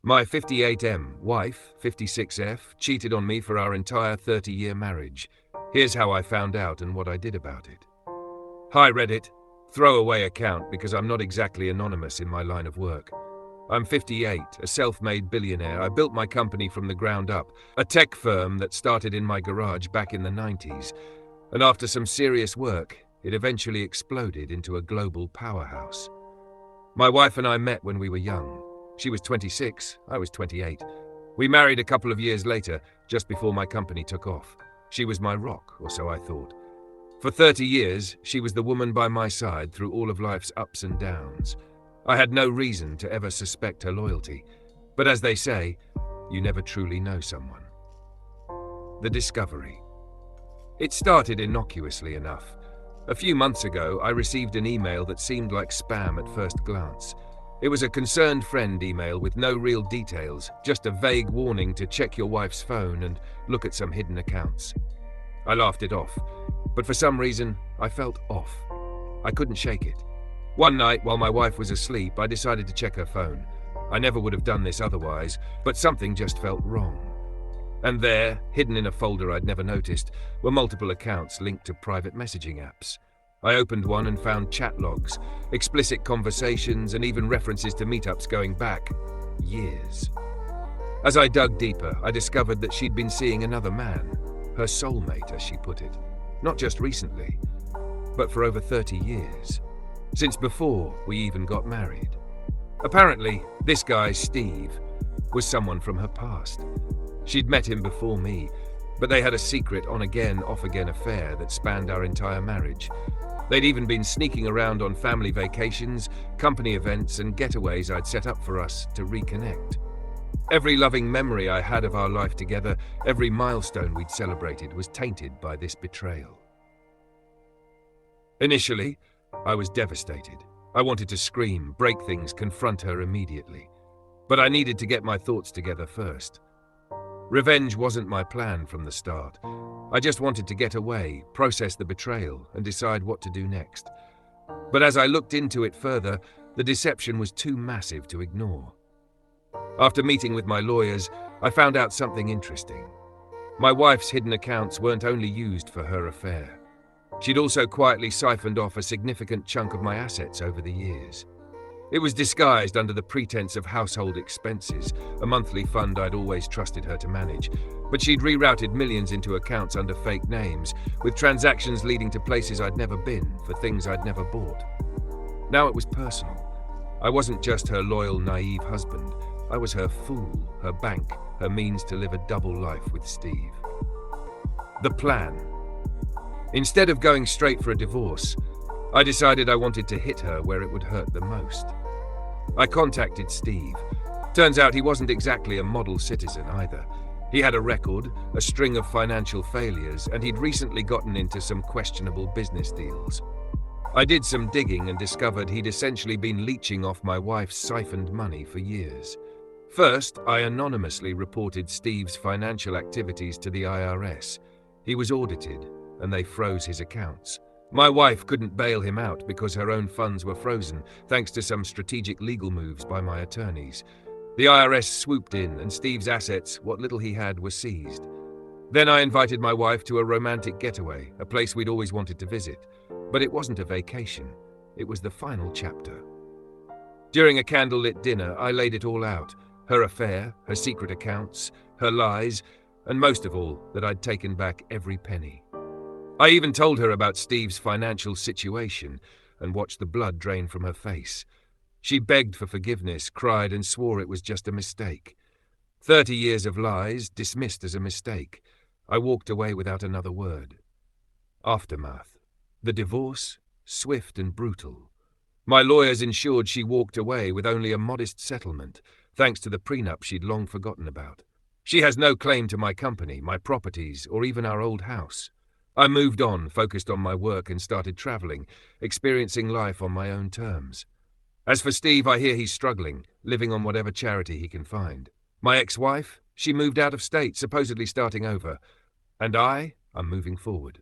My 58M wife, 56F, cheated on me for our entire 30-year marriage. Here's how I found out and what I did about it. Hi Reddit. Throwaway account because I'm not exactly anonymous in my line of work. I'm 58, a self-made billionaire. I built my company from the ground up, a tech firm that started in my garage back in the 90s. And after some serious work, it eventually exploded into a global powerhouse. My wife and I met when we were young. She was 26, I was 28. We married a couple of years later, just before my company took off. She was my rock, or so I thought. For 30 years, she was the woman by my side through all of life's ups and downs. I had no reason to ever suspect her loyalty, but as they say, you never truly know someone. The discovery. It started innocuously enough. A few months ago, I received an email that seemed like spam at first glance. It was a concerned friend email with no real details, just a vague warning to check your wife's phone and look at some hidden accounts. I laughed it off, but for some reason, I felt off. I couldn't shake it. One night, while my wife was asleep, I decided to check her phone. I never would have done this otherwise, but something just felt wrong. And there, hidden in a folder I'd never noticed, were multiple accounts linked to private messaging apps. I opened one and found chat logs, explicit conversations, and even references to meetups going back years. As I dug deeper, I discovered that she'd been seeing another man, her soulmate, as she put it. Not just recently, but for over 30 years. Since before we even got married. Apparently, this guy, Steve, was someone from her past. She'd met him before me, but they had a secret on-again, off-again affair that spanned our entire marriage. They'd even been sneaking around on family vacations, company events, and getaways I'd set up for us to reconnect. Every loving memory I had of our life together, every milestone we'd celebrated, was tainted by this betrayal. Initially, I was devastated. I wanted to scream, break things, confront her immediately. But I needed to get my thoughts together first. Revenge wasn't my plan from the start. I just wanted to get away, process the betrayal, and decide what to do next. But as I looked into it further, the deception was too massive to ignore. After meeting with my lawyers, I found out something interesting. My wife's hidden accounts weren't only used for her affair. She'd also quietly siphoned off a significant chunk of my assets over the years. It was disguised under the pretense of household expenses, a monthly fund I'd always trusted her to manage, but she'd rerouted millions into accounts under fake names, with transactions leading to places I'd never been for things I'd never bought. Now it was personal. I wasn't just her loyal, naive husband. I was her fool, her bank, her means to live a double life with Steve. The plan. Instead of going straight for a divorce, I decided I wanted to hit her where it would hurt the most. I contacted Steve. Turns out he wasn't exactly a model citizen either. He had a record, a string of financial failures, and he'd recently gotten into some questionable business deals. I did some digging and discovered he'd essentially been leeching off my wife's siphoned money for years. First, I anonymously reported Steve's financial activities to the IRS. He was audited, and they froze his accounts. My wife couldn't bail him out because her own funds were frozen, thanks to some strategic legal moves by my attorneys. The IRS swooped in, and Steve's assets, what little he had, were seized. Then I invited my wife to a romantic getaway, a place we'd always wanted to visit. But it wasn't a vacation. It was the final chapter. During a candlelit dinner, I laid it all out. Her affair, her secret accounts, her lies, and most of all, that I'd taken back every penny. I even told her about Steve's financial situation and watched the blood drain from her face. She begged for forgiveness, cried, and swore it was just a mistake. 30 years of lies, dismissed as a mistake. I walked away without another word. Aftermath. The divorce, swift and brutal. My lawyers ensured she walked away with only a modest settlement, thanks to the prenup she'd long forgotten about. She has no claim to my company, my properties, or even our old house. I moved on, focused on my work, and started traveling, experiencing life on my own terms. As for Steve, I hear he's struggling, living on whatever charity he can find. My ex-wife, she moved out of state, supposedly starting over. And I'm moving forward.